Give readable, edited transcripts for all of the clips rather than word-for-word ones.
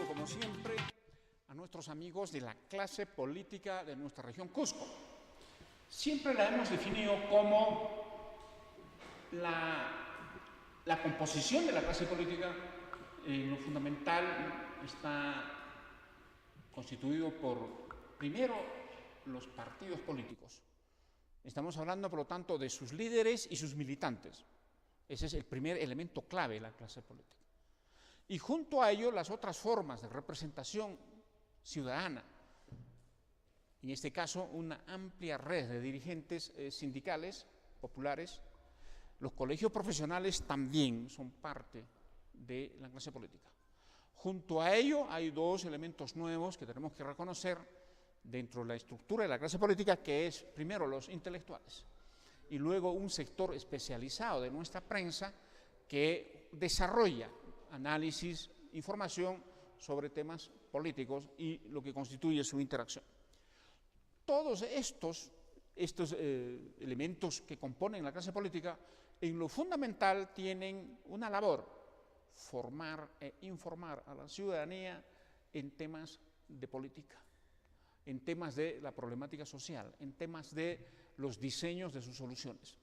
Como siempre, a nuestros amigos de la clase política de nuestra región Cusco. Siempre la hemos definido como la composición de la clase política, en lo fundamental está constituido por, primero, los partidos políticos. Estamos hablando, por lo tanto, de sus líderes y sus militantes. Ese es el primer elemento clave de la clase política. Y junto a ello las otras formas de representación ciudadana, en este caso una amplia red de dirigentes sindicales, populares. Los colegios profesionales también son parte de la clase política. Junto a ello hay dos elementos nuevos que tenemos que reconocer dentro de la estructura de la clase política, que es primero los intelectuales y luego un sector especializado de nuestra prensa que desarrolla análisis, información sobre temas políticos y lo que constituye su interacción. Todos estos elementos que componen la clase política, en lo fundamental tienen una labor: formar e informar a la ciudadanía en temas de política, en temas de la problemática social, en temas de los diseños de sus soluciones.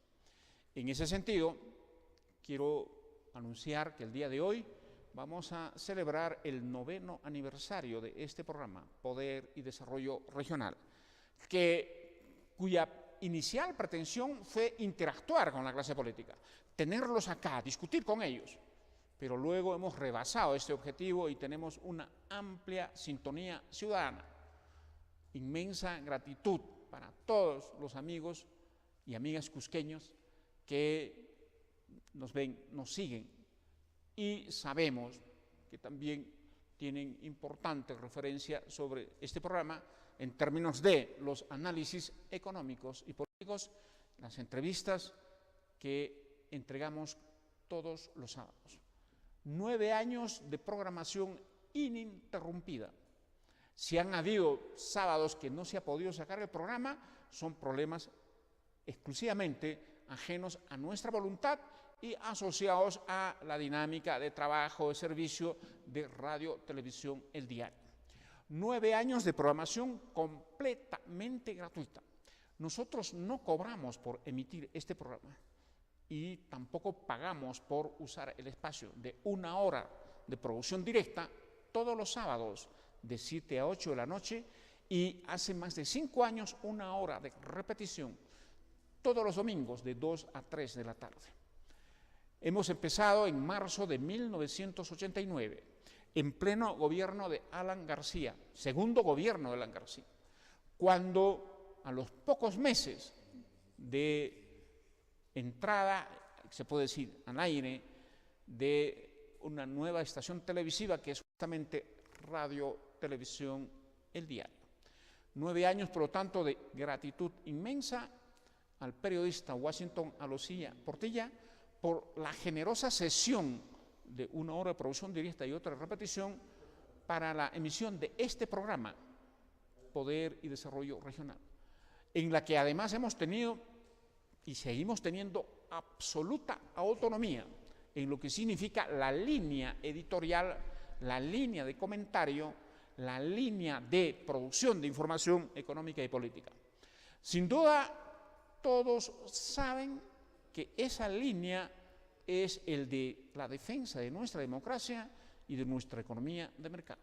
En ese sentido, quiero anunciar que el día de hoy vamos a celebrar el 9º aniversario de este programa, Poder y Desarrollo Regional, cuya inicial pretensión fue interactuar con la clase política, tenerlos acá, discutir con ellos, pero luego hemos rebasado este objetivo y tenemos una amplia sintonía ciudadana. Inmensa gratitud para todos los amigos y amigas cusqueños que nos ven, nos siguen, y sabemos que también tienen importante referencia sobre este programa en términos de los análisis económicos y políticos, las entrevistas que entregamos todos los sábados. 9 años de programación ininterrumpida. Si han habido sábados que no se ha podido sacar el programa, son problemas exclusivamente ajenos a nuestra voluntad y asociados a la dinámica de trabajo, de servicio de Radio Televisión El Diario. 9 años de programación completamente gratuita. Nosotros no cobramos por emitir este programa y tampoco pagamos por usar el espacio de 1 hora de producción directa todos los sábados de 7 a 8 de la noche y hace más de 5 años 1 hora de repetición todos los domingos de 2 a 3 de la tarde. Hemos empezado en marzo de 1989, en pleno gobierno de Alan García, segundo gobierno de Alan García, cuando a los pocos meses de entrada, se puede decir, al aire de una nueva estación televisiva que es justamente Radio Televisión El Diario. 9 años, por lo tanto, de gratitud inmensa al periodista Washington Alocía Portilla por la generosa cesión de 1 hora de producción directa y otra de repetición para la emisión de este programa, Poder y Desarrollo Regional, en la que además hemos tenido y seguimos teniendo absoluta autonomía en lo que significa la línea editorial, la línea de comentario, la línea de producción de información económica y política. Sin duda, todos saben que esa línea es el de la defensa de nuestra democracia y de nuestra economía de mercado.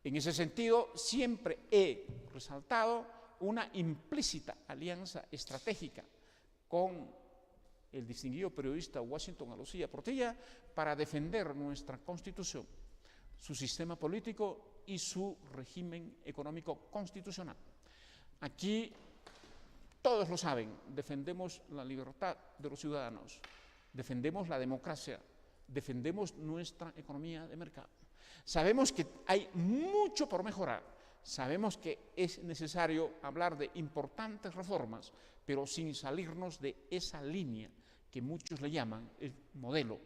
En ese sentido, siempre he resaltado una implícita alianza estratégica con el distinguido periodista Washington Alocía Portilla para defender nuestra Constitución, su sistema político y su régimen económico constitucional. Aquí, todos lo saben, defendemos la libertad de los ciudadanos, defendemos la democracia, defendemos nuestra economía de mercado. Sabemos que hay mucho por mejorar, sabemos que es necesario hablar de importantes reformas, pero sin salirnos de esa línea que muchos le llaman el modelo.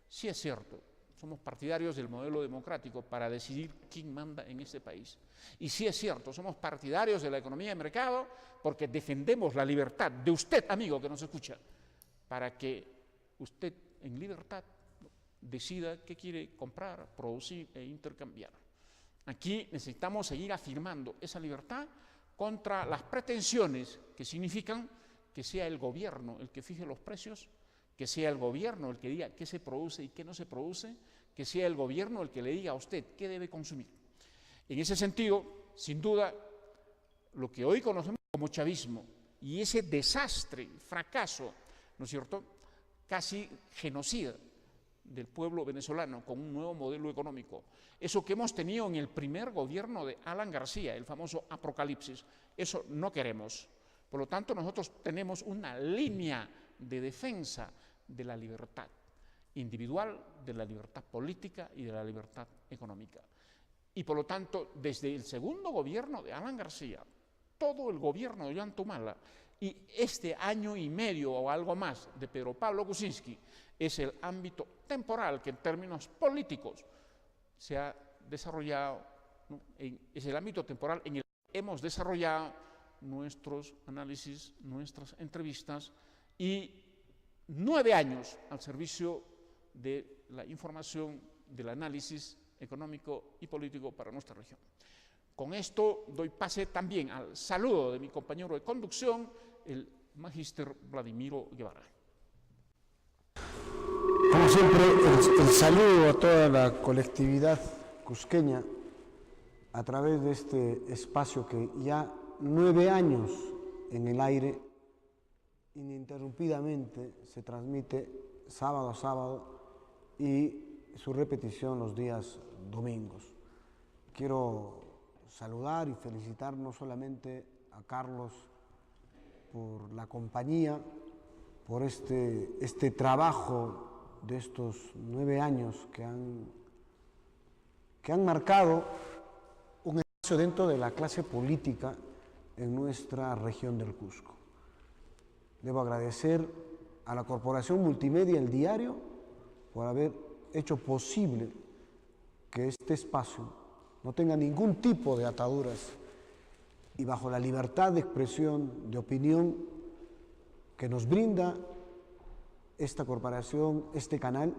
Sí es cierto, somos partidarios del modelo democrático para decidir quién manda en este país. Y sí es cierto, somos partidarios de la economía de mercado porque defendemos la libertad de usted, amigo que nos escucha, para que usted en libertad decida qué quiere comprar, producir e intercambiar. Aquí necesitamos seguir afirmando esa libertad contra las pretensiones que significan que sea el gobierno el que fije los precios, que sea el gobierno el que diga qué se produce y qué no se produce, que sea el gobierno el que le diga a usted qué debe consumir. En ese sentido, sin duda, lo que hoy conocemos como chavismo y ese desastre, fracaso, ¿no es cierto?, casi genocida del pueblo venezolano con un nuevo modelo económico, eso que hemos tenido en el primer gobierno de Alan García, el famoso apocalipsis, eso no queremos. Por lo tanto, nosotros tenemos una línea de defensa de la libertad individual, de la libertad política y de la libertad económica. Y por lo tanto, desde el segundo gobierno de Alan García, todo el gobierno de Ollanta y este año y medio o algo más de Pedro Pablo Kuczynski es el ámbito temporal que en términos políticos se ha desarrollado, ¿no? Es el ámbito temporal en el que hemos desarrollado nuestros análisis, nuestras entrevistas y 9 años al servicio de la información, del análisis económico y político para nuestra región. Con esto doy pase también al saludo de mi compañero de conducción, el magíster Vladimiro Guevara. Como siempre, el saludo a toda la colectividad cusqueña a través de este espacio que ya 9 años en el aire, ininterrumpidamente se transmite sábado a sábado y su repetición los días domingos. Quiero saludar y felicitar no solamente a Carlos por la compañía, por este trabajo de estos 9 años que han marcado un espacio dentro de la clase política en nuestra región del Cusco. Debo agradecer a la Corporación Multimedia El Diario por haber hecho posible que este espacio no tenga ningún tipo de ataduras y bajo la libertad de expresión, de opinión que nos brinda esta corporación, este canal,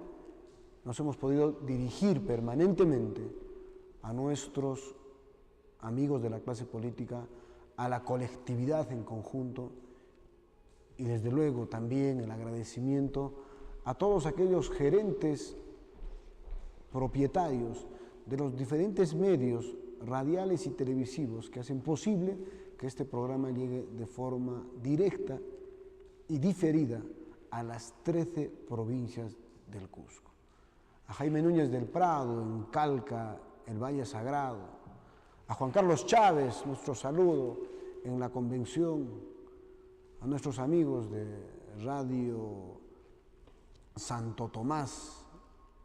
nos hemos podido dirigir permanentemente a nuestros amigos de la clase política, a la colectividad en conjunto y desde luego también el agradecimiento a todos aquellos gerentes, propietarios de los diferentes medios radiales y televisivos que hacen posible que este programa llegue de forma directa y diferida a las 13 provincias del Cusco. A Jaime Núñez del Prado, en Calca, el Valle Sagrado, a Juan Carlos Chávez, nuestro saludo en la convención, a nuestros amigos de Radio Santo Tomás,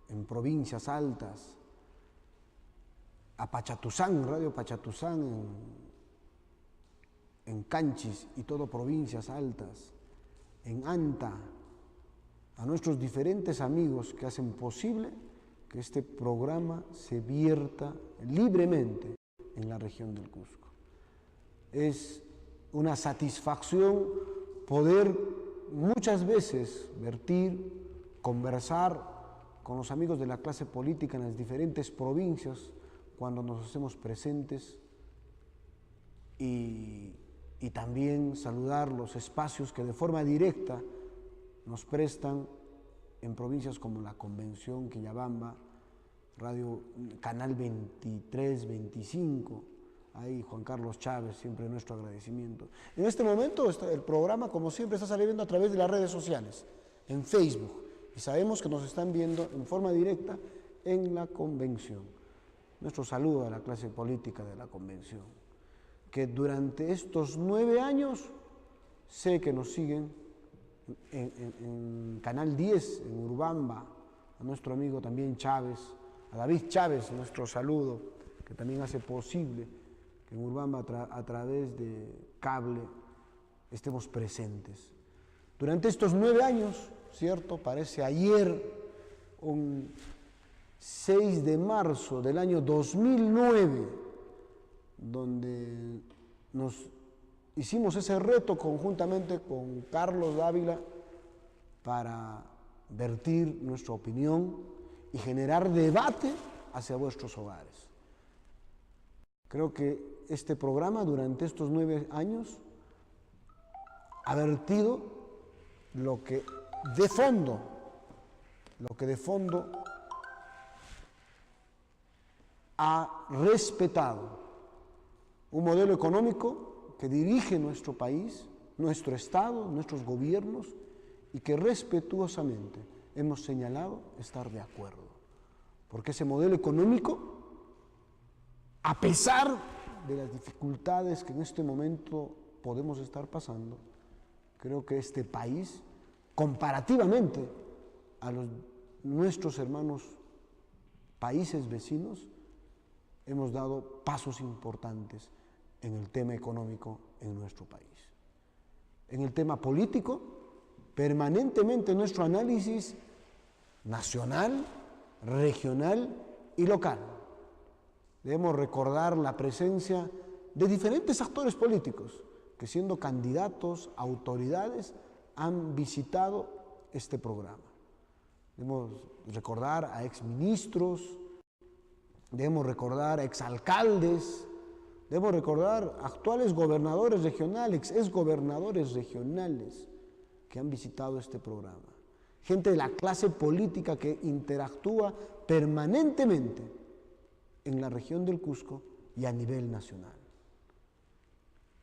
en Provincias Altas, a Pachatuzán, Radio Pachatuzán en Canchis y todo Provincias Altas, en Anta, a nuestros diferentes amigos que hacen posible que este programa se vierta libremente en la región del Cusco. Es una satisfacción poder muchas veces vertir, conversar con los amigos de la clase política en las diferentes provincias cuando nos hacemos presentes y también saludar los espacios que de forma directa nos prestan en provincias como la Convención, Quillabamba, Radio Canal 23, 25, ahí Juan Carlos Chávez, siempre nuestro agradecimiento. En este momento el programa, como siempre, está saliendo a través de las redes sociales, en Facebook, y sabemos que nos están viendo en forma directa en la Convención. Nuestro saludo a la clase política de la Convención, que durante estos 9 años sé que nos siguen en Canal 10, en Urubamba, a nuestro amigo también Chávez, a David Chávez, nuestro saludo, que también hace posible que en Urubamba a través de cable estemos presentes. Durante estos 9 años, ¿cierto? Parece ayer, un 6 de marzo del año 2009, donde nos hicimos ese reto conjuntamente con Carlos Dávila para vertir nuestra opinión y generar debate hacia vuestros hogares. Creo que este programa durante estos 9 años ha vertido lo que de fondo ha respetado un modelo económico que dirige nuestro país, nuestro Estado, nuestros gobiernos, y que respetuosamente hemos señalado estar de acuerdo. Porque ese modelo económico, a pesar de las dificultades que en este momento podemos estar pasando, creo que este país, comparativamente a nuestros hermanos países vecinos, hemos dado pasos importantes en el tema económico en nuestro país. En el tema político, permanentemente nuestro análisis nacional, regional y local. Debemos recordar la presencia de diferentes actores políticos que, siendo candidatos, autoridades, han visitado este programa. Debemos recordar a exministros, debemos recordar a exalcaldes, debemos recordar a actuales gobernadores regionales, exgobernadores regionales que han visitado este programa. Gente de la clase política que interactúa permanentemente en la región del Cusco y a nivel nacional.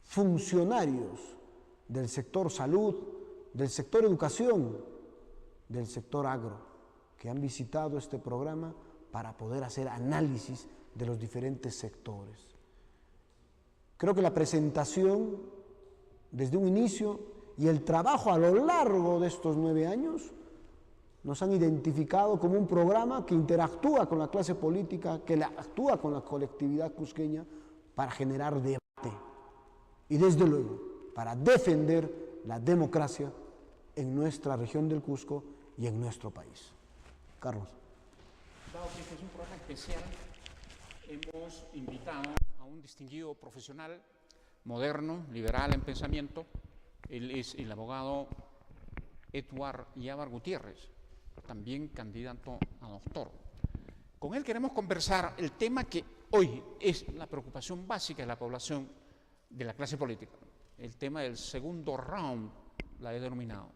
Funcionarios del sector salud, del sector educación, del sector agro, que han visitado este programa para poder hacer análisis de los diferentes sectores. Creo que la presentación desde un inicio y el trabajo a lo largo de estos 9 años nos han identificado como un programa que interactúa con la clase política, que actúa con la colectividad cusqueña para generar debate y, desde luego, para defender la democracia en nuestra región del Cusco y en nuestro país. Carlos. Dado que este es un programa especial, hemos invitado a un distinguido profesional, moderno, liberal en pensamiento. Él es el abogado Edward Yabar Gutiérrez, también candidato a doctor. Con él queremos conversar el tema que hoy es la preocupación básica de la población, de la clase política, el tema del segundo round, la he denominado,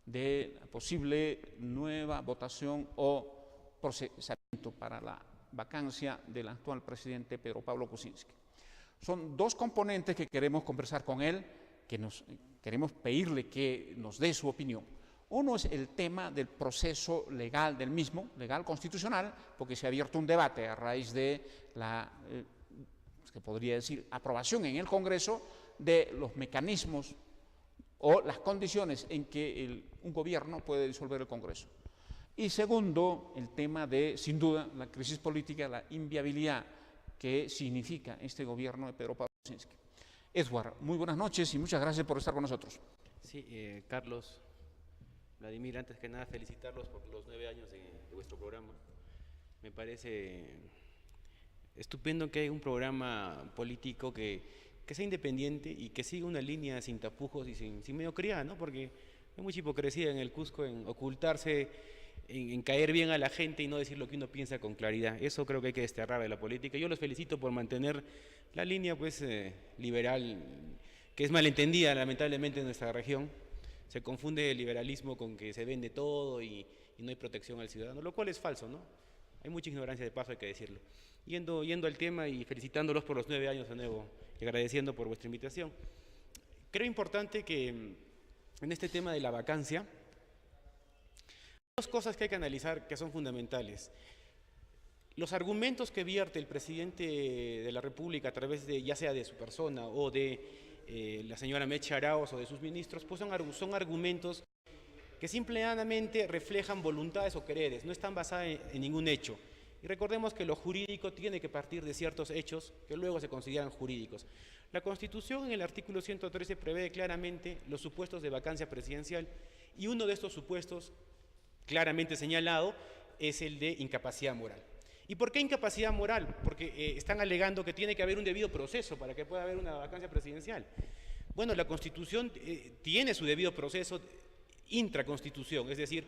de la posible nueva votación o procesamiento para la vacancia del actual presidente Pedro Pablo Kuczynski. Son 2 componentes que queremos conversar con él, queremos pedirle que nos dé su opinión. Uno es el tema del proceso legal del mismo, legal constitucional, porque se ha abierto un debate a raíz de la, que podría decir, aprobación en el Congreso de los mecanismos o las condiciones en que un gobierno puede disolver el Congreso. Y segundo, el tema de, sin duda, la crisis política, la inviabilidad que significa este gobierno de Pedro Pablo Kuczynski. Edward, muy buenas noches y muchas gracias por estar con nosotros. Sí, Carlos, Vladimir, antes que nada felicitarlos por los 9 años de vuestro programa. Me parece estupendo que hay un programa político que sea independiente y que siga una línea sin tapujos y sin mediocridad, ¿no? Porque hay mucha hipocresía en el Cusco, en ocultarse, en caer bien a la gente y no decir lo que uno piensa con claridad. Eso creo que hay que desterrar de la política. Yo los felicito por mantener la línea pues liberal, que es malentendida lamentablemente en nuestra región, Se confunde el liberalismo con que se vende todo y no hay protección al ciudadano, lo cual es falso, ¿no? Hay mucha ignorancia de paso, hay que decirlo. Yendo al tema y felicitándolos por los 9 años de nuevo y agradeciendo por vuestra invitación. Creo importante que en este tema de la vacancia, dos cosas que hay que analizar que son fundamentales. Los argumentos que vierte el presidente de la República a través de, ya sea de su persona o de la señora Meche Arauz o de sus ministros, pues son argumentos que simplemente reflejan voluntades o quereres, no están basadas en ningún hecho. Y recordemos que lo jurídico tiene que partir de ciertos hechos que luego se consideran jurídicos. La Constitución en el artículo 113 prevé claramente los supuestos de vacancia presidencial y uno de estos supuestos claramente señalado es el de incapacidad moral. ¿Y por qué incapacidad moral? Porque están alegando que tiene que haber un debido proceso para que pueda haber una vacancia presidencial. Bueno, la Constitución tiene su debido proceso intraconstitución, es decir,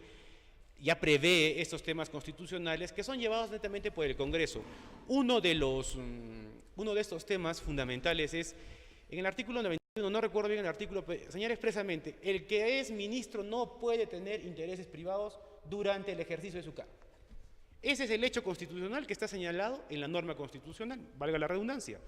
ya prevé estos temas constitucionales que son llevados netamente por el Congreso. Uno de estos temas fundamentales es, en el artículo 91, no recuerdo bien el artículo, señala expresamente, el que es ministro no puede tener intereses privados durante el ejercicio de su cargo. Ese es el hecho constitucional que está señalado en la norma constitucional, valga la redundancia.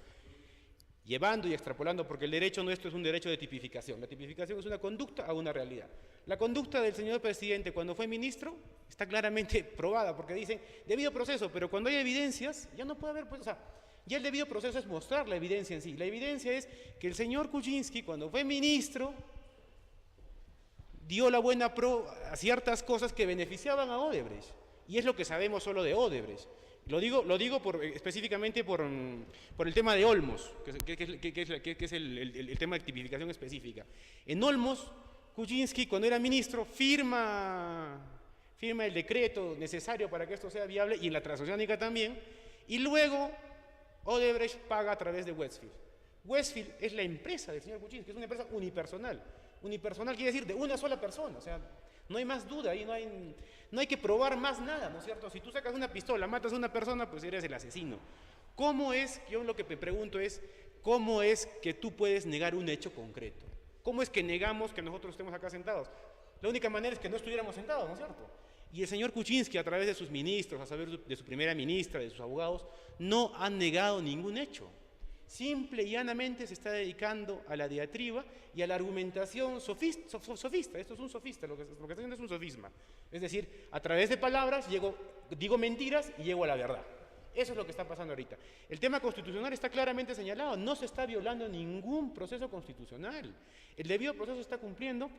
Llevando y extrapolando, porque el derecho nuestro es un derecho de tipificación. La tipificación es una conducta a una realidad. La conducta del señor presidente cuando fue ministro está claramente probada, porque dicen debido proceso, pero cuando hay evidencias ya no puede haber, pues, o sea, ya el debido proceso es mostrar la evidencia en sí. La evidencia es que el señor Kuczynski cuando fue ministro dio la buena pro a ciertas cosas que beneficiaban a Odebrecht, y es lo que sabemos solo de Odebrecht. Lo digo específicamente por el tema de Olmos, que es el tema de tipificación específica. En Olmos, Kuczynski, cuando era ministro, firma el decreto necesario para que esto sea viable, y en la transoceánica también, y luego Odebrecht paga a través de Westfield. Westfield es la empresa del señor Kuczynski, es una empresa unipersonal. Unipersonal quiere decir de una sola persona, o sea, no hay más duda, ahí no hay que probar más nada, ¿no es cierto? Si tú sacas una pistola, matas a una persona, pues eres el asesino. Yo lo que me pregunto es, ¿cómo es que tú puedes negar un hecho concreto? ¿Cómo es que negamos que nosotros estemos acá sentados? La única manera es que no estuviéramos sentados, ¿no es cierto? Y el señor Kuczynski, a través de sus ministros, a saber de su primera ministra, de sus abogados, no han negado ningún hecho. Simple y llanamente se está dedicando a la diatriba y a la argumentación sofista. Esto es un sofista, lo que está haciendo es un sofisma. Es decir, a través de palabras digo mentiras y llego a la verdad. Eso es lo que está pasando ahorita. El tema constitucional está claramente señalado, no se está violando ningún proceso constitucional. El debido proceso está cumpliendo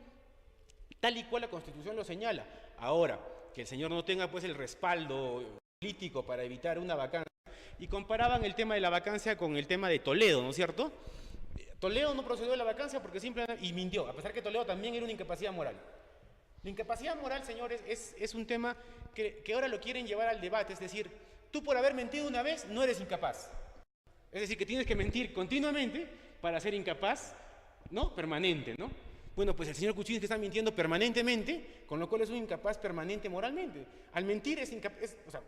tal y cual la Constitución lo señala. Ahora, que el señor no tenga pues el respaldo político para evitar una vacancia, y comparaban el tema de la vacancia con el tema de Toledo, ¿no es cierto? Toledo no procedió a la vacancia porque simplemente, y mintió, a pesar que Toledo también era una incapacidad moral. La incapacidad moral, señores, es un tema que ahora lo quieren llevar al debate, es decir, tú por haber mentido una vez no eres incapaz. Es decir, que tienes que mentir continuamente para ser incapaz, ¿no? Permanente, ¿no? Bueno, pues el señor Kuczynski está mintiendo permanentemente, con lo cual es un incapaz permanente moralmente. Al mentir es incapaz, o sea,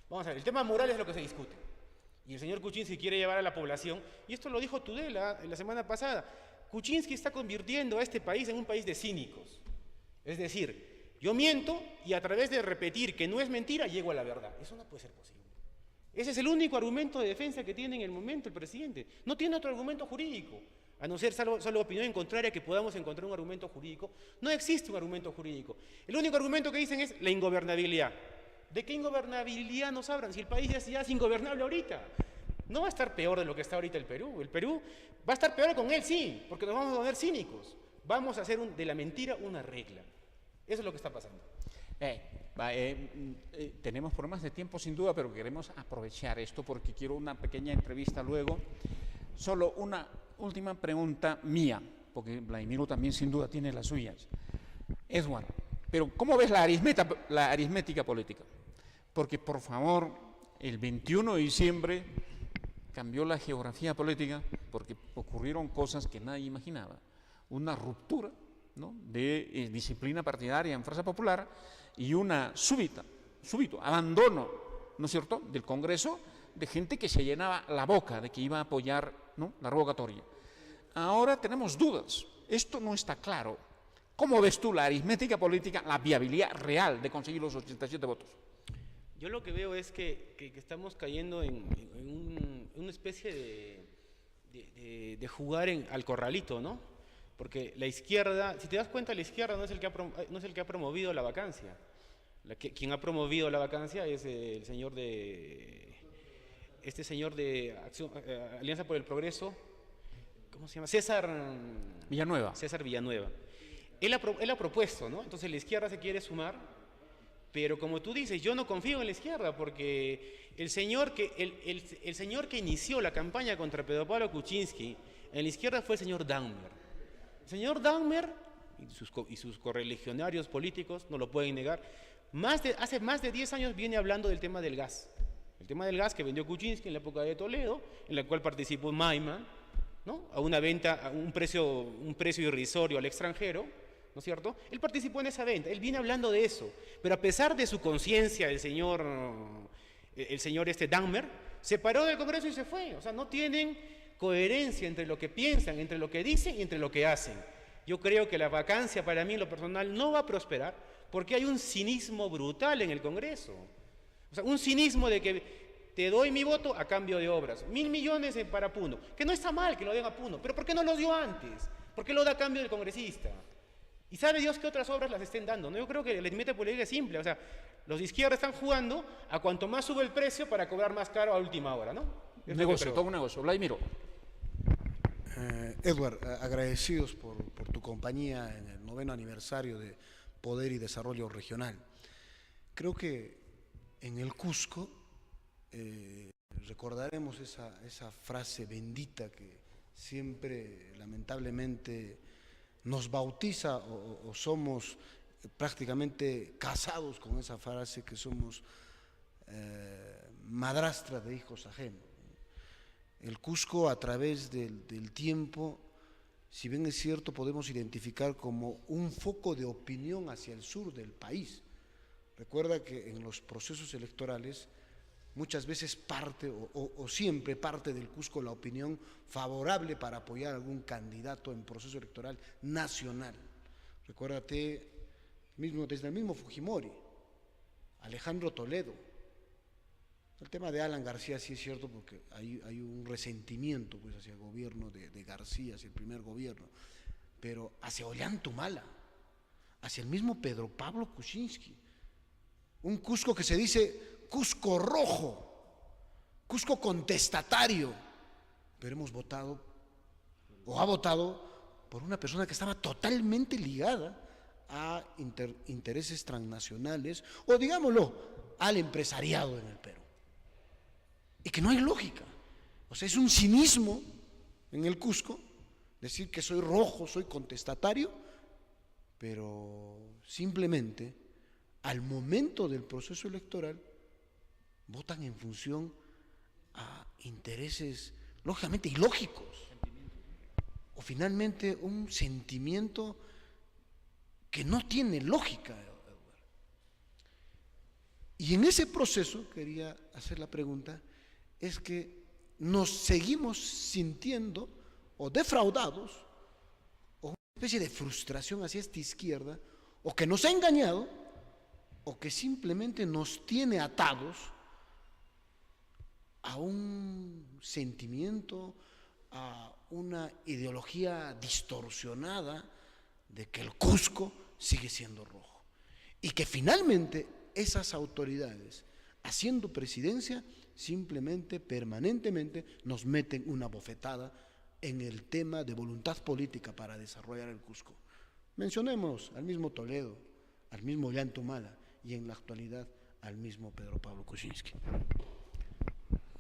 vamos a ver, el tema moral es lo que se discute. Y el señor Kuczynski quiere llevar a la población, y esto lo dijo Tudela la semana pasada, Kuczynski está convirtiendo a este país en un país de cínicos. Es decir, yo miento y a través de repetir que no es mentira, llego a la verdad. Eso no puede ser posible. Ese es el único argumento de defensa que tiene en el momento el presidente. No tiene otro argumento jurídico. A no ser salvo opinión en contraria que podamos encontrar un argumento jurídico. No existe un argumento jurídico. El único argumento que dicen es la ingobernabilidad. ¿De qué ingobernabilidad nos hablan? Si el país ya es ingobernable ahorita. No va a estar peor de lo que está ahorita el Perú. El Perú va a estar peor con él, sí, porque nos vamos a poner cínicos. Vamos a hacer de la mentira una regla. Eso es lo que está pasando. Tenemos problemas de tiempo sin duda, pero queremos aprovechar esto porque quiero una pequeña entrevista luego. Solo una última pregunta mía, porque Vladimiro también sin duda tiene las suyas. Edward, pero ¿cómo ves la aritmética política? Porque, por favor, el 21 de diciembre cambió la geografía política porque ocurrieron cosas que nadie imaginaba. Una ruptura, ¿no?, de disciplina partidaria en Fuerza Popular y una súbito abandono, ¿no es cierto?, del Congreso, de gente que se llenaba la boca de que iba a apoyar, ¿no?, la revocatoria. Ahora tenemos dudas, esto no está claro. ¿Cómo ves tú la aritmética política, la viabilidad real de conseguir los 87 votos? Yo lo que veo es que estamos cayendo en una especie de jugar al corralito, ¿no? Porque la izquierda, si te das cuenta, la izquierda no es el que ha promovido la vacancia. Quien ha promovido la vacancia es el señor de Alianza por el Progreso, ¿cómo se llama? César Villanueva. Él ha propuesto, ¿no? Entonces la izquierda se quiere sumar, pero como tú dices, yo no confío en la izquierda, porque el señor que inició la campaña contra Pedro Pablo Kuczynski en la izquierda fue el señor Dahmer. El señor Dahmer y sus correligionarios políticos no lo pueden negar. Hace más de 10 años viene hablando del tema del gas. El tema del gas que vendió Kuczynski en la época de Toledo, en la cual participó Maiman, ¿no? A una venta, a un precio irrisorio al extranjero, ¿no es cierto? Él participó en esa venta, él viene hablando de eso, pero a pesar de su conciencia, el señor Dahmer se paró del Congreso y se fue. O sea, no tienen coherencia entre lo que piensan, entre lo que dicen y entre lo que hacen. Yo creo que la vacancia, para mí, en lo personal, no va a prosperar porque hay un cinismo brutal en el Congreso. O sea, un cinismo de que te doy mi voto a cambio de obras. 1.000 millones para Puno. Que no está mal que lo den a Puno, pero ¿por qué no los dio antes? ¿Por qué lo da a cambio del congresista? Y sabe Dios qué otras obras las estén dando, ¿no? Yo creo que la aritmética política es simple. O sea, los de izquierda están jugando a cuanto más sube el precio para cobrar más caro a última hora, ¿no? Negocio, todo un negocio. Vladimiro. Edward, agradecidos por tu compañía en el 9º aniversario de Poder y Desarrollo Regional. Creo que en el Cusco recordaremos esa frase bendita que siempre, lamentablemente, nos bautiza o somos prácticamente casados con esa frase que somos madrastra de hijos ajenos. El Cusco, a través del tiempo, si bien es cierto, podemos identificar como un foco de opinión hacia el sur del país. Recuerda que en los procesos electorales muchas veces parte o siempre parte del Cusco la opinión favorable para apoyar a algún candidato en proceso electoral nacional. Recuérdate, desde el mismo Fujimori, Alejandro Toledo. El tema de Alan García sí es cierto porque hay un resentimiento pues, hacia el gobierno de García, hacia el primer gobierno, pero hacia Ollanta Humala, hacia el mismo Pedro Pablo Kuczynski. Un Cusco que se dice Cusco rojo, Cusco contestatario, pero hemos votado o ha votado por una persona que estaba totalmente ligada a intereses transnacionales o digámoslo, al empresariado en el Perú. Y que no hay lógica. O sea, es un cinismo en el Cusco decir que soy rojo, soy contestatario, pero simplemente al momento del proceso electoral votan en función a intereses lógicamente ilógicos o finalmente un sentimiento que no tiene lógica. Y en ese proceso, quería hacer la pregunta, es que nos seguimos sintiendo o defraudados o una especie de frustración hacia esta izquierda o que nos ha engañado o que simplemente nos tiene atados a un sentimiento, a una ideología distorsionada de que el Cusco sigue siendo rojo y que finalmente esas autoridades haciendo presidencia simplemente, permanentemente nos meten una bofetada en el tema de voluntad política para desarrollar el Cusco. Mencionemos al mismo Toledo, al mismo Ollanta Humala y en la actualidad al mismo Pedro Pablo Kuczynski.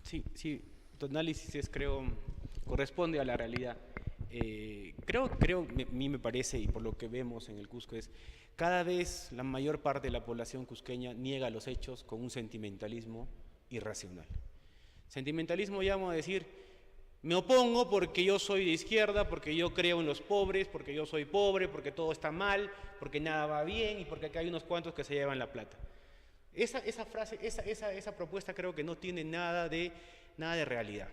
Sí, tu análisis corresponde a la realidad. A mí me parece, y por lo que vemos en el Cusco, es cada vez la mayor parte de la población cusqueña niega los hechos con un sentimentalismo irracional. Sentimentalismo llamo a decir, me opongo porque yo soy de izquierda, porque yo creo en los pobres, porque yo soy pobre, porque todo está mal, porque nada va bien y porque acá hay unos cuantos que se llevan la plata. Esa frase, esa propuesta creo que no tiene nada de realidad.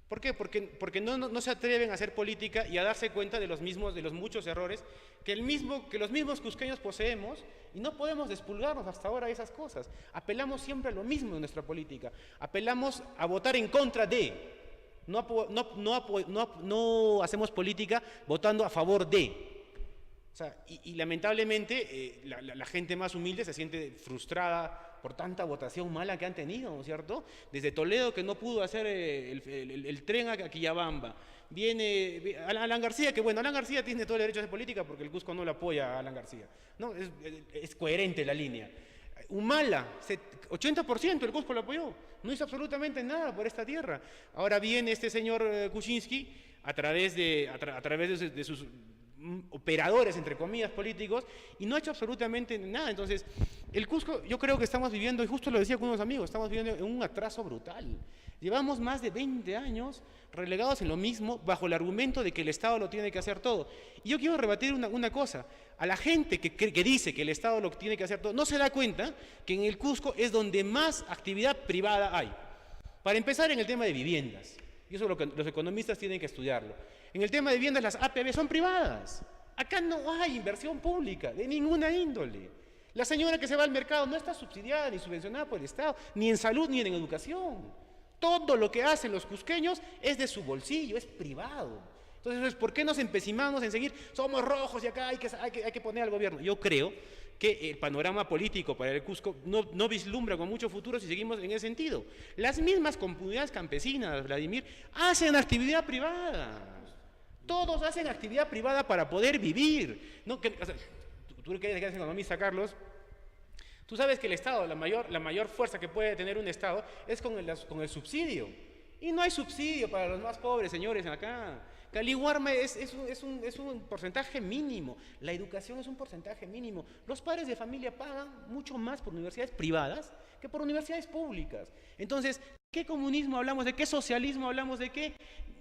¿Por qué? Porque no se atreven a hacer política y a darse cuenta de los muchos errores que los mismos cusqueños poseemos, y no podemos despulgarnos hasta ahora de esas cosas. Apelamos siempre a lo mismo en nuestra política. Apelamos a votar en contra de. No hacemos política votando a favor de. O sea, y lamentablemente la gente más humilde se siente frustrada por tanta votación mala que han tenido, ¿no es cierto? Desde Toledo, que no pudo hacer el tren a Quillabamba. Viene Alan García, que bueno, Alan García tiene todo el derecho a hacer política porque el Cusco no le apoya a Alan García, ¿no? Es coherente la línea. Humala, 80% el Cusco lo apoyó, no hizo absolutamente nada por esta tierra. Ahora viene este señor Kuczynski a través de sus operadores, entre comillas, políticos, y no ha hecho absolutamente nada. Entonces, el Cusco, yo creo que estamos viviendo, y justo lo decía con unos amigos, estamos viviendo en un atraso brutal. Llevamos más de 20 años relegados en lo mismo, bajo el argumento de que el Estado lo tiene que hacer todo. Y yo quiero rebatir una cosa. A la gente que dice que el Estado lo tiene que hacer todo, no se da cuenta que en el Cusco es donde más actividad privada hay. Para empezar, en el tema de viviendas. Y eso es lo que los economistas tienen que estudiarlo. En el tema de viviendas, las APB son privadas. Acá no hay inversión pública, de ninguna índole. La señora que se va al mercado no está subsidiada ni subvencionada por el Estado, ni en salud ni en educación. Todo lo que hacen los cusqueños es de su bolsillo, es privado. Entonces, ¿por qué nos empecinamos en seguir? Somos rojos y acá hay que poner al gobierno. Yo creo que el panorama político para el Cusco no vislumbra con mucho futuro si seguimos en ese sentido. Las mismas comunidades campesinas, Vladimir, hacen actividad privada. Todos hacen actividad privada para poder vivir. ¿No? Tú que eres economista, Carlos, tú sabes que el Estado, la mayor fuerza que puede tener un Estado es con el subsidio. Y no hay subsidio para los más pobres, señores, acá. Calihuarma es un porcentaje mínimo. La educación es un porcentaje mínimo. Los padres de familia pagan mucho más por universidades privadas que por universidades públicas. Entonces, ¿qué comunismo hablamos? ¿De qué socialismo hablamos? ¿De qué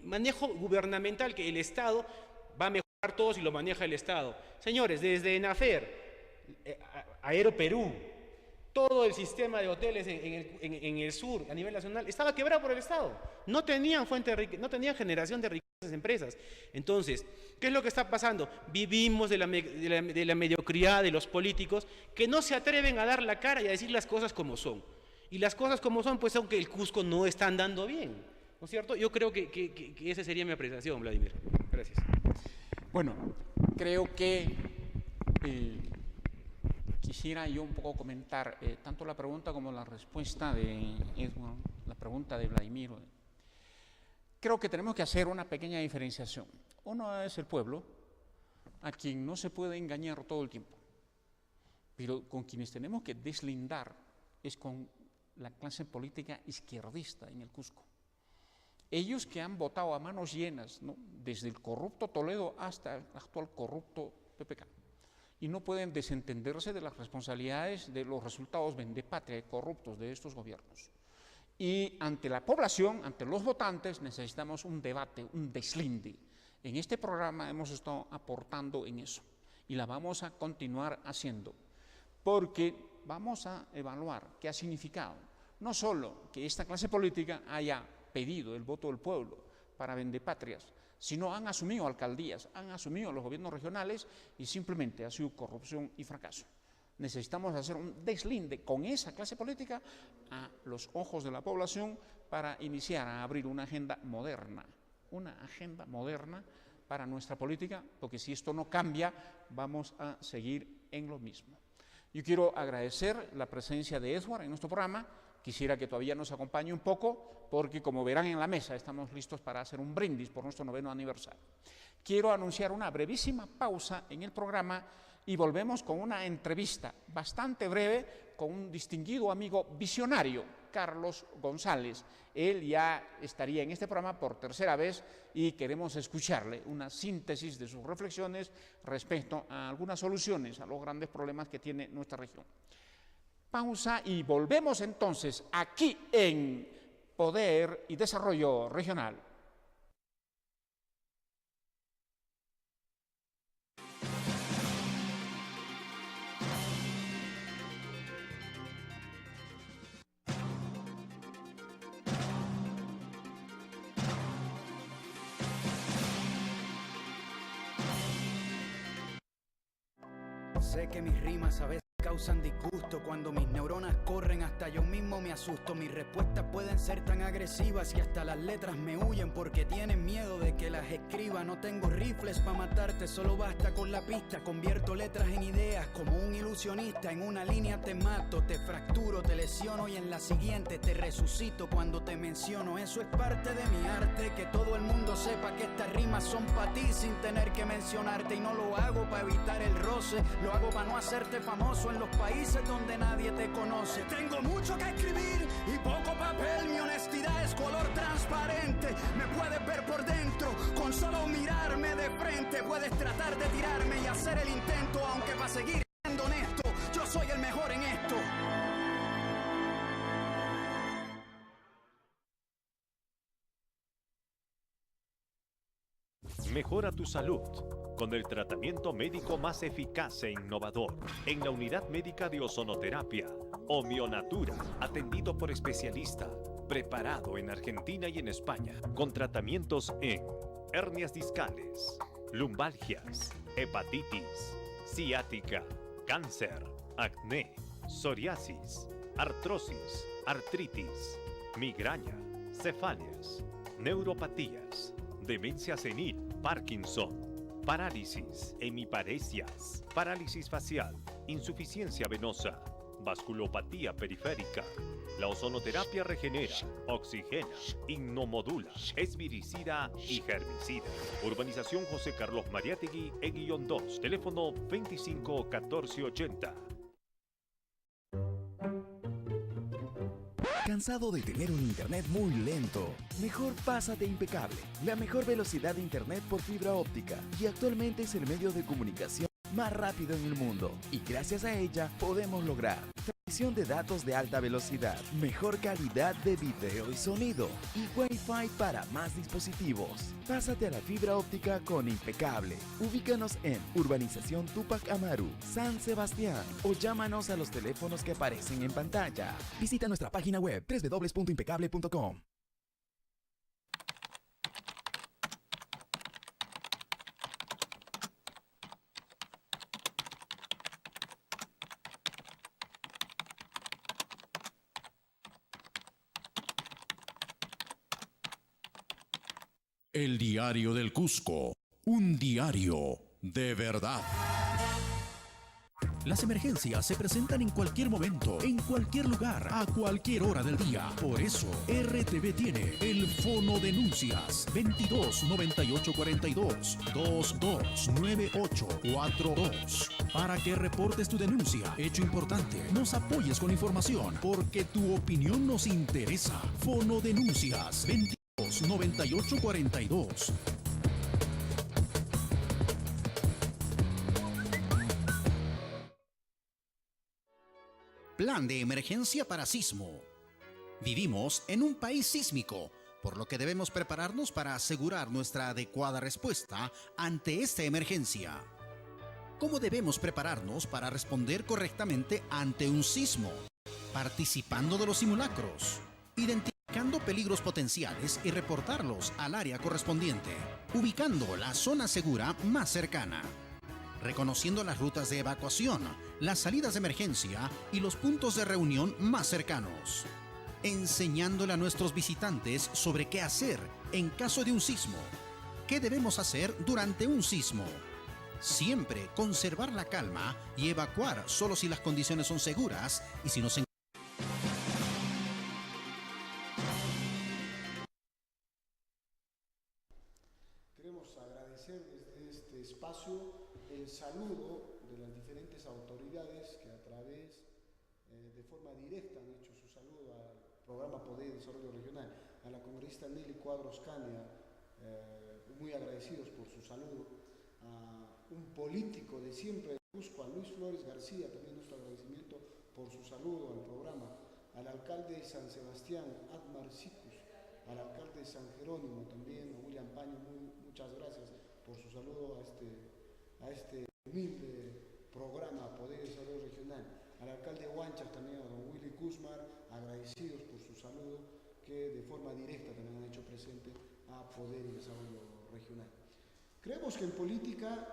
manejo gubernamental que el Estado va a mejorar todo si lo maneja el Estado? Señores, desde NAFER, Aeroperú, todo el sistema de hoteles en el sur, a nivel nacional, estaba quebrado por el Estado. No tenían generación de riqueza esas empresas. Entonces, ¿qué es lo que está pasando? Vivimos de la mediocridad de los políticos que no se atreven a dar la cara y a decir las cosas como son. Y las cosas como son, pues son que el Cusco no está andando bien, ¿no es cierto? Yo creo que esa sería mi apreciación, Vladimir. Gracias. Bueno, creo que quisiera yo un poco comentar tanto la pregunta como la respuesta de Edward, la pregunta de Vladimir. Creo que tenemos que hacer una pequeña diferenciación. Uno es el pueblo, a quien no se puede engañar todo el tiempo, pero con quienes tenemos que deslindar es con la clase política izquierdista en el Cusco. Ellos que han votado a manos llenas, ¿no?, desde el corrupto Toledo hasta el actual corrupto PPK, y no pueden desentenderse de las responsabilidades de los resultados vendepatria y corruptos de estos gobiernos. Y ante la población, ante los votantes, necesitamos un debate, un deslinde. En este programa hemos estado aportando en eso y la vamos a continuar haciendo, porque vamos a evaluar qué ha significado, no solo que esta clase política haya pedido el voto del pueblo para vendepatrias, sino han asumido alcaldías, han asumido los gobiernos regionales y simplemente ha sido corrupción y fracaso. Necesitamos hacer un deslinde con esa clase política a los ojos de la población para iniciar a abrir una agenda moderna para nuestra política, porque si esto no cambia, vamos a seguir en lo mismo. Yo quiero agradecer la presencia de Edward en nuestro programa. Quisiera que todavía nos acompañe un poco, porque como verán en la mesa, estamos listos para hacer un brindis por nuestro 9º aniversario. Quiero anunciar una brevísima pausa en el programa y volvemos con una entrevista bastante breve con un distinguido amigo visionario, Carlos González. Él ya estaría en este programa por tercera vez y queremos escucharle una síntesis de sus reflexiones respecto a algunas soluciones a los grandes problemas que tiene nuestra región. Pausa y volvemos entonces aquí en Poder y Desarrollo Regional. Sé que mis rimas a veces causan disgusto. Cuando mis neuronas corren hasta yo mismo me asusto. Mis respuestas pueden ser tan agresivas que hasta las letras me huyen porque tienen miedo de que las escriba. No tengo rifles para matarte, solo basta con la pista. Convierto letras en ideas como un ilusionista. En una línea te mato, te fracturo, te lesiono y en la siguiente te resucito cuando te menciono. Eso es parte de mi arte, que todo el mundo sepa que estas rimas son para ti sin tener que mencionarte. Y no lo hago para evitar el roce, lo hago para no hacerte famoso en los países donde nadie te conoce. Tengo mucho que escribir y poco papel. Mi honestidad es color transparente. Me puedes ver por dentro con solo mirarme de frente. Puedes tratar de tirarme y hacer el intento, aunque para seguir siendo honesto, yo soy el mejor en esto. Mejora tu salud con el tratamiento médico más eficaz e innovador en la unidad médica de ozonoterapia Homionatura, atendido por especialista, preparado en Argentina y en España, con tratamientos en hernias discales, lumbalgias, hepatitis, ciática, cáncer, acné, psoriasis, artrosis, artritis, migraña, cefaleas, neuropatías, demencia senil, Parkinson, parálisis, hemiparesias, parálisis facial, insuficiencia venosa, vasculopatía periférica. La ozonoterapia regenera, oxigena, inmunomodula, es viricida y germicida. Urbanización José Carlos Mariátegui, E-2, teléfono 25 14 80. ¿Cansado de tener un internet muy lento? Mejor pásate Impecable, la mejor velocidad de internet por fibra óptica, y actualmente es el medio de comunicación más rápido en el mundo, y gracias a ella podemos lograr transmisión de datos de alta velocidad, mejor calidad de video y sonido, y Wi-Fi para más dispositivos. Pásate a la fibra óptica con Impecable. Ubícanos en Urbanización Túpac Amaru, San Sebastián, o llámanos a los teléfonos que aparecen en pantalla. Visita nuestra página web www.impecable.com. El Diario del Cusco, un diario de verdad. Las emergencias se presentan en cualquier momento, en cualquier lugar, a cualquier hora del día. Por eso, RTV tiene el Fono Denuncias 22 98 42 22 98 42. Para que reportes tu denuncia, hecho importante, nos apoyes con información, porque tu opinión nos interesa. Fono Denuncias 22 98 42. Plan de emergencia para sismo. Vivimos en un país sísmico, por lo que debemos prepararnos para asegurar nuestra adecuada respuesta ante esta emergencia. ¿Cómo debemos prepararnos para responder correctamente ante un sismo? Participando de los simulacros, identificando peligros potenciales y reportarlos al área correspondiente, ubicando la zona segura más cercana, reconociendo las rutas de evacuación, las salidas de emergencia y los puntos de reunión más cercanos, enseñándole a nuestros visitantes sobre qué hacer en caso de un sismo, qué debemos hacer durante un sismo. Siempre conservar la calma y evacuar solo si las condiciones son seguras y si nos Queremos agradecer desde este espacio el saludo de las diferentes autoridades que a través, de forma directa, han hecho su saludo al programa Poder y Desarrollo Regional, a la congresista Nelly Cuadros Candia, muy agradecidos por su saludo, a un político de siempre de Cusco, a Luis Flores García, también nuestro agradecimiento por su saludo al programa, al alcalde de San Sebastián, Admar Sicus, al alcalde de San Jerónimo también, a William Paño, muchas gracias por su saludo a este humilde programa Poder y Desarrollo Regional, al alcalde de Huancha también, a don Willy Kuzmar, agradecidos por su saludo que de forma directa también han hecho presente a Poder y Desarrollo Regional. Creemos que en política,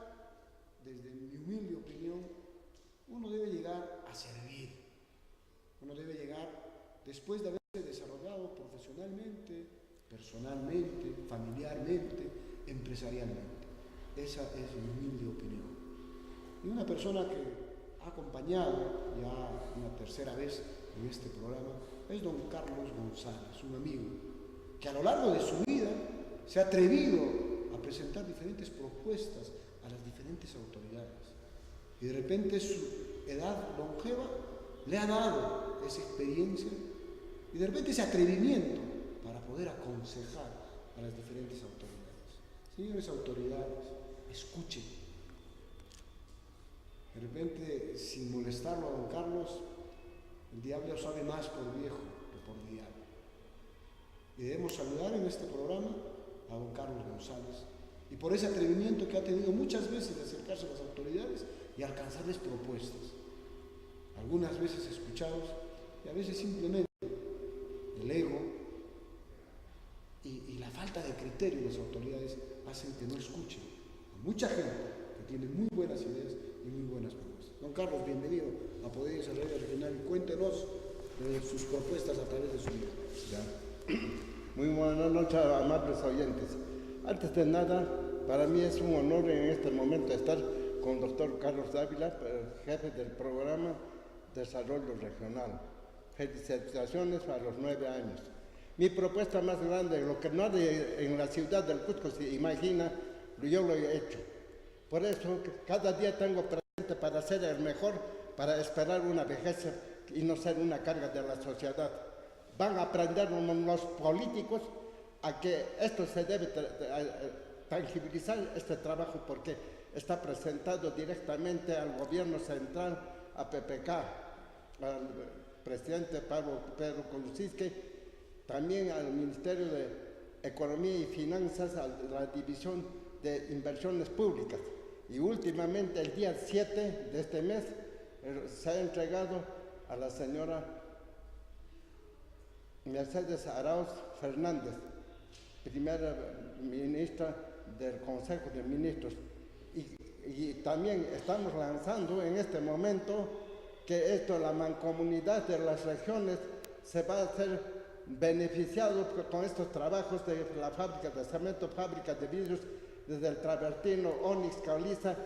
desde mi humilde opinión, uno debe llegar a servir. Uno debe llegar después de haberse desarrollado profesionalmente, personalmente, familiarmente, empresarialmente. Esa es mi humilde opinión. Y una persona que ha acompañado ya una tercera vez en este programa es don Carlos González, un amigo que a lo largo de su vida se ha atrevido a presentar diferentes propuestas a las diferentes autoridades. Y de repente su edad longeva le ha dado esa experiencia y de repente ese atrevimiento para poder aconsejar a las diferentes autoridades. Señores autoridades, escuchen. De repente, sin molestarlo a don Carlos, el diablo sabe más por viejo que por diablo. Y debemos saludar en este programa a don Carlos González y por ese atrevimiento que ha tenido muchas veces de acercarse a las autoridades y alcanzarles propuestas. Algunas veces escuchados y a veces simplemente el ego y la falta de criterio de las autoridades hacen que no escuchen a mucha gente que tiene muy buenas ideas y muy buenas propuestas. Don Carlos, bienvenido a Poder y Desarrollo Regional y cuéntenos sus propuestas a través de su vida. Ya. Muy buenas noches, amables oyentes. Antes de nada, para mí es un honor en este momento estar con el doctor Carlos Dávila, jefe del programa Desarrollo Regional. Felicitaciones a los 9 años. Mi propuesta más grande, lo que nadie en la ciudad del Cusco se imagina, yo lo he hecho. Por eso cada día tengo presente para ser el mejor, para esperar una vejez y no ser una carga de la sociedad. Van a aprender los políticos a que esto se debe tangibilizar, este trabajo, porque está presentado directamente al gobierno central, a PPK, al presidente Pedro Kuczynski, también al Ministerio de Economía y Finanzas, a la División de Inversiones Públicas. Y últimamente, el día 7 de este mes, se ha entregado a la señora Mercedes Arauz Fernández, primera ministra del Consejo de Ministros. Y también estamos lanzando en este momento que la mancomunidad de las regiones se va a hacer beneficiado con estos trabajos de la fábrica de cemento, fábrica de vidrios, desde el travertino, Onix, Caliza,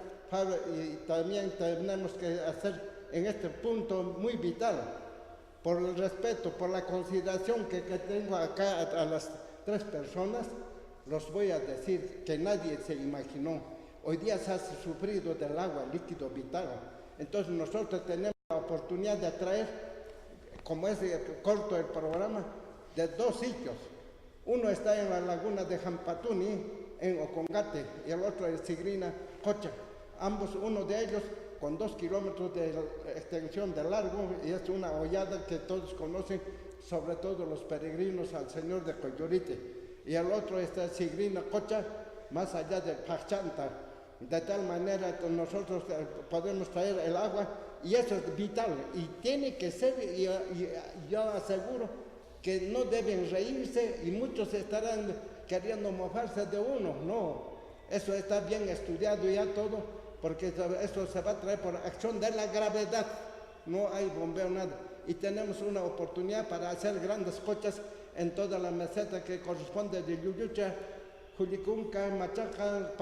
y también tenemos que hacer en este punto muy vital, por el respeto, por la consideración que tengo acá a las 3 personas, los voy a decir que nadie se imaginó. Hoy día se ha sufrido del agua, líquido vital. Entonces nosotros tenemos la oportunidad de traer, como es corto el programa, de 2 sitios. Uno está en la laguna de Jampatuni, en Ocongate, y el otro en Sigrina, Cocha. Ambos, uno de ellos con 2 kilómetros de extensión de largo, y es una hollada que todos conocen, sobre todo los peregrinos al Señor de Coyorite. Y el otro está Sigrina, Cocha, más allá de Pachanta. De tal manera que nosotros podemos traer el agua, y eso es vital, y tiene que ser, y yo aseguro que no deben reírse, y muchos estarán queriendo mofarse de uno. No, eso está bien estudiado ya todo, porque eso se va a traer por acción de la gravedad, no hay bombeo, nada. Y tenemos una oportunidad para hacer grandes cochas en toda la meseta que corresponde de Yuyucha, Julicunca, Machaca,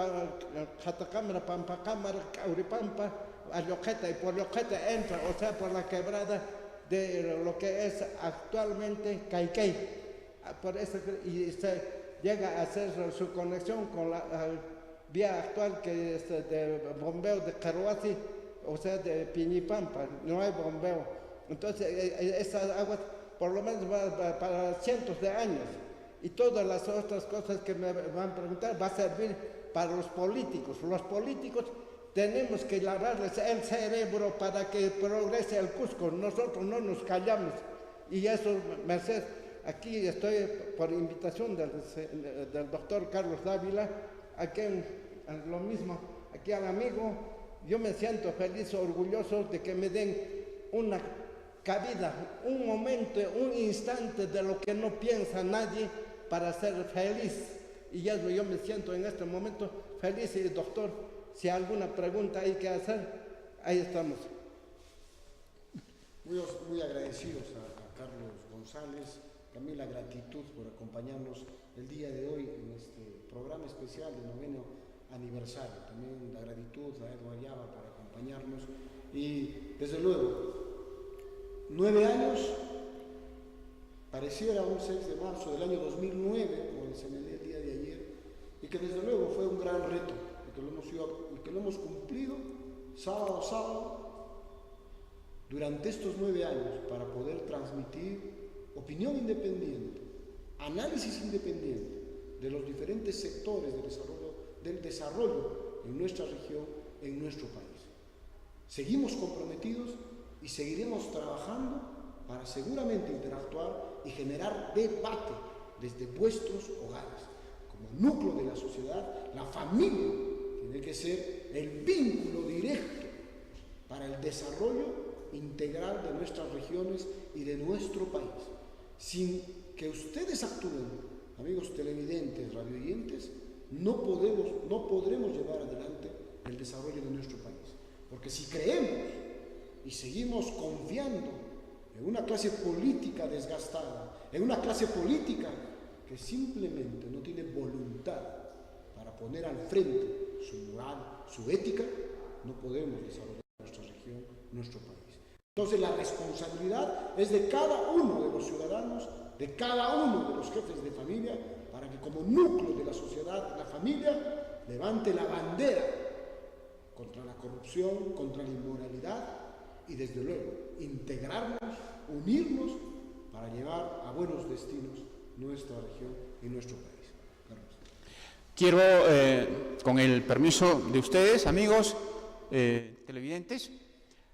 Jatacámara, Pampacámara, Cauripampa, Ayoqueta, y por Ayoqueta entra, o sea, por la quebrada de lo que es actualmente Caiquey. Por eso, y se llega a hacer su conexión con la vía actual que es de bombeo de Caruasi, o sea, de Piñipampa, no hay bombeo. Entonces, esas aguas por lo menos va para cientos de años. Y todas las otras cosas que me van a preguntar va a servir para los políticos. Los políticos tenemos que lavarles el cerebro para que progrese el Cusco. Nosotros no nos callamos. Y eso, Merced, aquí estoy por invitación del doctor Carlos Dávila, aquí lo mismo, aquí al amigo. Yo me siento feliz, orgulloso de que me den una cabida, un momento, un instante de lo que no piensa nadie para ser feliz. Y ya yo me siento en este momento feliz. Y doctor, si alguna pregunta hay que hacer, ahí estamos. Muy agradecidos a Carlos González, también la gratitud por acompañarnos el día de hoy en este programa especial del 9º aniversario. También la gratitud a Edward Llava por acompañarnos y desde luego 9 años, pareciera un 6 de marzo del año 2009, como les señalé el día de ayer, y que desde luego fue un gran reto, y que lo hemos cumplido sábado a sábado durante estos 9 años para poder transmitir opinión independiente, análisis independiente de los diferentes sectores del desarrollo en nuestra región, en nuestro país. Seguimos comprometidos y seguiremos trabajando para seguramente interactuar y generar debate desde vuestros hogares. Como núcleo de la sociedad, la familia tiene que ser el vínculo directo para el desarrollo integral de nuestras regiones y de nuestro país. Sin que ustedes actúen, amigos televidentes, radioyentes, no podremos llevar adelante el desarrollo de nuestro país. Porque si creemos y seguimos confiando en una clase política desgastada, en una clase política que simplemente no tiene voluntad para poner al frente su moral, su ética, no podemos desarrollar nuestra región, nuestro país. Entonces la responsabilidad es de cada uno de los ciudadanos, de cada uno de los jefes de familia, para que como núcleo de la sociedad, la familia, levante la bandera contra la corrupción, contra la inmoralidad y desde luego integrarnos, unirnos para llevar a buenos destinos nuestra región y nuestro país. Carlos. Quiero, con el permiso de ustedes, amigos televidentes,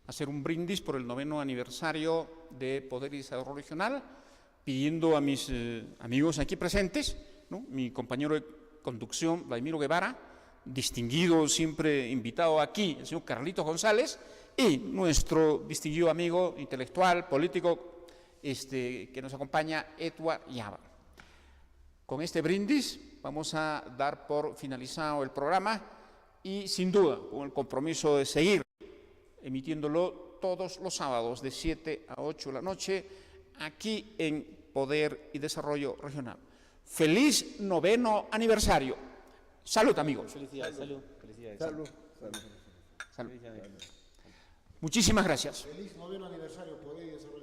hacer un brindis por el 9º aniversario de Poder y Desarrollo Regional, pidiendo a mis amigos aquí presentes, ¿no? Mi compañero de conducción, Vladimiro Guevara, distinguido, siempre invitado aquí, el señor Carlitos González, y nuestro distinguido amigo intelectual, político, que nos acompaña, Edward Llava. Con este brindis vamos a dar por finalizado el programa y, sin duda, con el compromiso de seguir emitiéndolo todos los sábados de 7 a 8 de la noche, aquí en Poder y Desarrollo Regional. ¡Feliz 9º aniversario! ¡Salud, amigos! Felicidades, salud. Felicidades. Salud. Salud. Muchísimas gracias. Feliz 9º aniversario, Poder y Desarrollo.